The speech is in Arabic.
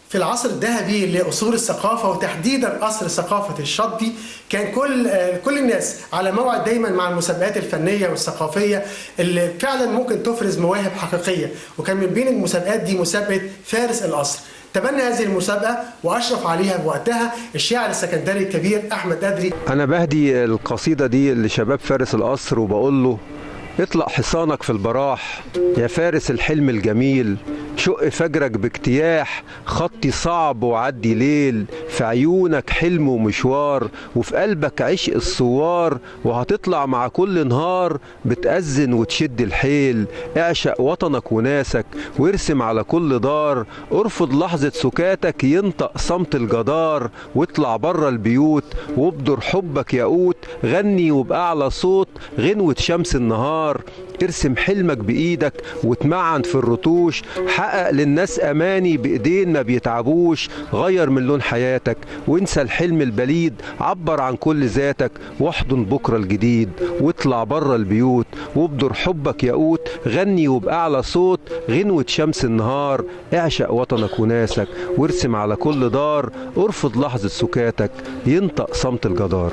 في العصر الذهبي لأصول الثقافة وتحديدا عصر ثقافة الشطبي، كان كل الناس على موعد دايما مع المسابقات الفنية والثقافية اللي فعلا ممكن تفرز مواهب حقيقية. وكان من بين المسابقات دي مسابقة فارس القصر. تبنى هذه المسابقة وأشرف عليها بوقتها الشاعر السكندري الكبير أحمد أدري. أنا بهدي القصيدة دي لشباب فارس القصر وبقول له: اطلق حصانك في البراح يا فارس الحلم الجميل، شق فجرك باجتياح، خطي صعب وعدي ليل، في عيونك حلم ومشوار وفي قلبك عشق الثوار، وهتطلع مع كل نهار بتأذن وتشد الحيل، اعشق وطنك وناسك وارسم على كل دار، ارفض لحظة سكاتك ينطق صمت الجدار، واطلع بره البيوت وابدر حبك ياقوت، غني وبأعلى صوت غنوة شمس النهار، ارسم حلمك بإيدك واتمعن في الرتوش، حقق للناس أماني بإيدين ما بيتعبوش، غير من لون حياتك وانسى الحلم البليد، عبر عن كل ذاتك واحضن بكرة الجديد، واطلع بره البيوت وابدر حبك ياقوت، غني وبأعلى صوت غنوة شمس النهار، اعشق وطنك وناسك وارسم على كل دار، ارفض لحظة سكاتك ينطق صمت الجدار.